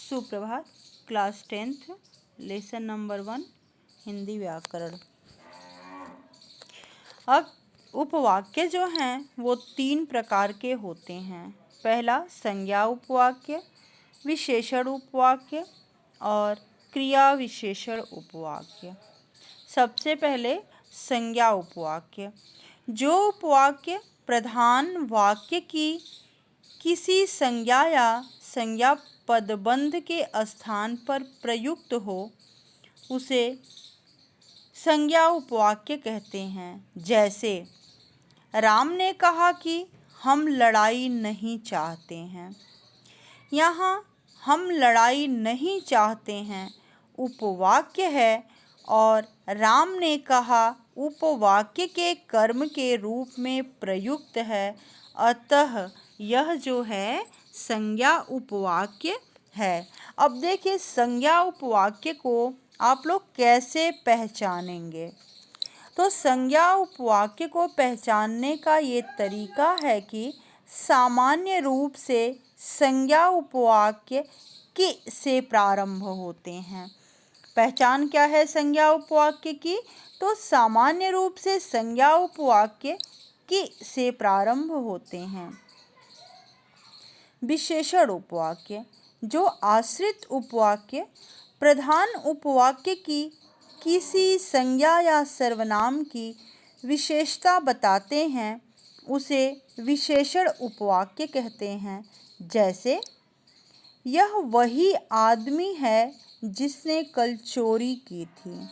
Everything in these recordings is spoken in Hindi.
सुप्रभात। Class 10th lesson number 1 Hindi व्याकरण। अब उपवाक्य जो हैं वो 3 प्रकार के होते हैं। पहला संज्ञा उपवाक्य, विशेषण उपवाक्य और क्रिया विशेषण उपवाक्य। सबसे पहले संज्ञा उपवाक्य। जो उपवाक्य प्रधान वाक्य की किसी संज्ञा या संज्ञा पदबंध के स्थान पर प्रयुक्त हो उसे संज्ञा उपवाक्य कहते हैं। जैसे राम ने कहा कि हम लड़ाई नहीं चाहते हैं। यहाँ हम लड़ाई नहीं चाहते हैं उपवाक्य है और राम ने कहा उपवाक्य के कर्म के रूप में प्रयुक्त है, अतः यह जो है संज्ञा उपवाक्य है। अब देखिए संज्ञा उपवाक्य को आप लोग कैसे पहचानेंगे। तो संज्ञा उपवाक्य को पहचानने का ये तरीका है कि सामान्य रूप से संज्ञा उपवाक्य कि से प्रारंभ होते हैं। पहचान क्या है संज्ञा उपवाक्य की? तो सामान्य रूप से संज्ञा उपवाक्य कि से प्रारंभ होते हैं। विशेषण उपवाक्य। जो आश्रित उपवाक्य प्रधान उपवाक्य की किसी संज्ञा या सर्वनाम की विशेषता बताते हैं उसे विशेषण उपवाक्य कहते हैं। जैसे यह वही आदमी है जिसने कल चोरी की थी,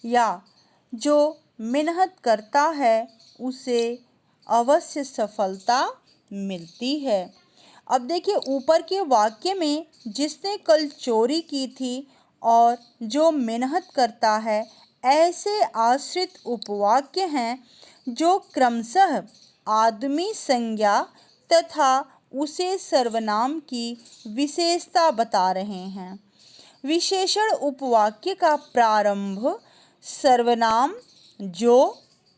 या जो मेहनत करता है उसे अवश्य सफलता मिलती है। अब देखिए ऊपर के वाक्य में जिसने कल चोरी की थी और जो मेहनत करता है, ऐसे आश्रित उपवाक्य हैं जो क्रमशः आदमी संज्ञा तथा उसे सर्वनाम की विशेषता बता रहे हैं। विशेषण उपवाक्य का प्रारंभ सर्वनाम जो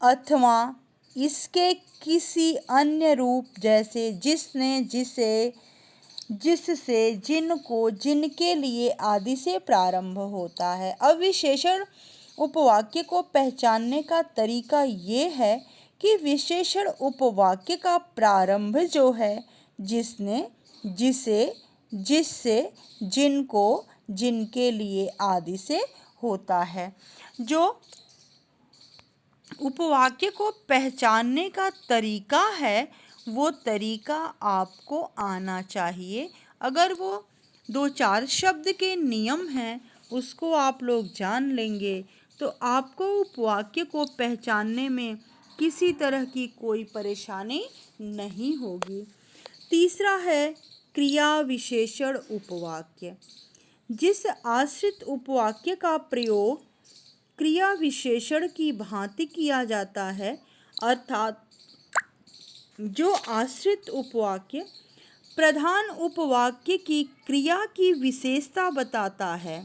अथवा इसके किसी अन्य रूप जैसे जिसने, जिसे, जिससे, जिनको, जिनके लिए आदि से प्रारंभ होता है। अब विशेषण उपवाक्य को पहचानने का तरीका ये है कि विशेषण उपवाक्य का प्रारंभ जो है जिसने, जिसे, जिससे, जिनको, जिनके लिए आदि से होता है। जो उपवाक्य को पहचानने का तरीका है वो तरीका आपको आना चाहिए। अगर वो 2-4 शब्द के नियम हैं उसको आप लोग जान लेंगे तो आपको उपवाक्य को पहचानने में किसी तरह की कोई परेशानी नहीं होगी। तीसरा है क्रिया विशेषण उपवाक्य। जिस आश्रित उपवाक्य का प्रयोग क्रिया विशेषण की भांति किया जाता है, अर्थात जो आश्रित उपवाक्य प्रधान उपवाक्य की क्रिया की विशेषता बताता है।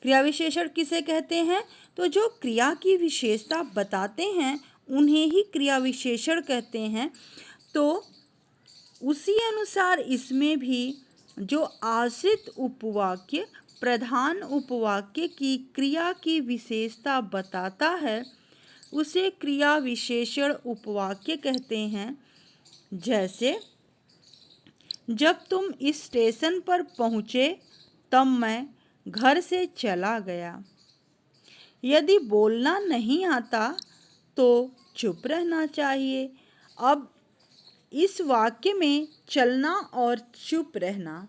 क्रिया विशेषण किसे कहते हैं? तो जो क्रिया की विशेषता बताते हैं उन्हें ही क्रिया विशेषण कहते हैं। तो उसी अनुसार इसमें भी जो आश्रित उपवाक्य प्रधान उपवाक्य की क्रिया की विशेषता बताता है उसे क्रिया विशेषण उपवाक्य कहते हैं। जैसे जब तुम इस स्टेशन पर पहुँचे तब मैं घर से चला गया। यदि बोलना नहीं आता तो चुप रहना चाहिए। अब इस वाक्य में चलना और चुप रहना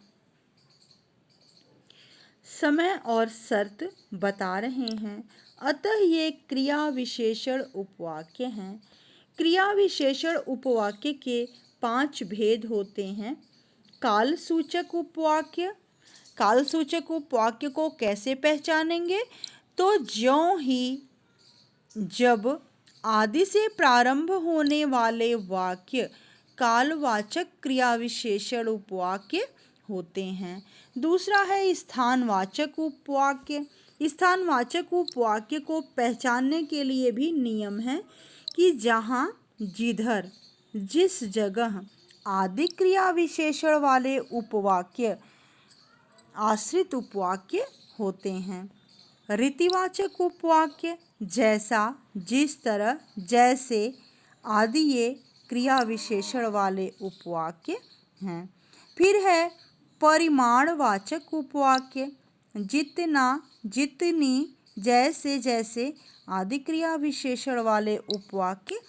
समय और शर्त बता रहे हैं, अतः ये क्रिया विशेषण उपवाक्य हैं। क्रिया विशेषण उपवाक्य के 5 भेद होते हैं। काल सूचक उपवाक्य। काल सूचक उपवाक्य को कैसे पहचानेंगे? तो ज्यों ही जब आदि से प्रारंभ होने वाले वाक्य कालवाचक क्रिया विशेषण उपवाक्य होते हैं। दूसरा है स्थानवाचक उपवाक्य। स्थानवाचक उपवाक्य को पहचानने के लिए भी नियम है कि जहाँ, जिधर, जिस जगह आदि क्रिया विशेषण वाले उपवाक्य आश्रित उपवाक्य होते हैं। रीतिवाचक उपवाक्य जैसा, जिस तरह, जैसे आदि ये क्रिया विशेषण वाले उपवाक्य हैं। फिर है परिमाणवाचक उपवाक्य, जितना, जितनी, जैसे, जैसे आदि क्रिया विशेषण वाले उपवाक्य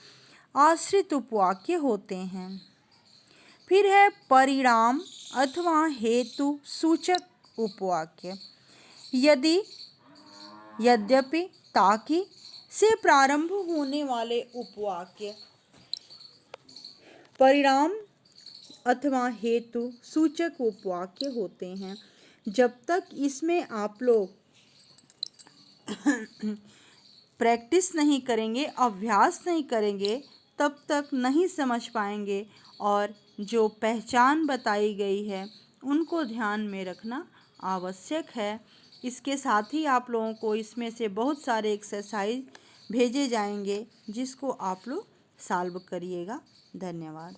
आश्रित उपवाक्य होते हैं। फिर है परिणाम अथवा हेतु सूचक उपवाक्य। यदि, यद्यपि, ताकि से प्रारंभ होने वाले उपवाक्य परिणाम अथवा हेतु सूचक उपवाक्य होते हैं। जब तक इसमें आप लोग प्रैक्टिस नहीं करेंगे, अभ्यास नहीं करेंगे, तब तक नहीं समझ पाएंगे और जो पहचान बताई गई है उनको ध्यान में रखना आवश्यक है। इसके साथ ही आप लोगों को इसमें से बहुत सारे एक्सरसाइज भेजे जाएंगे जिसको आप लोग सॉल्व करिएगा। धन्यवाद।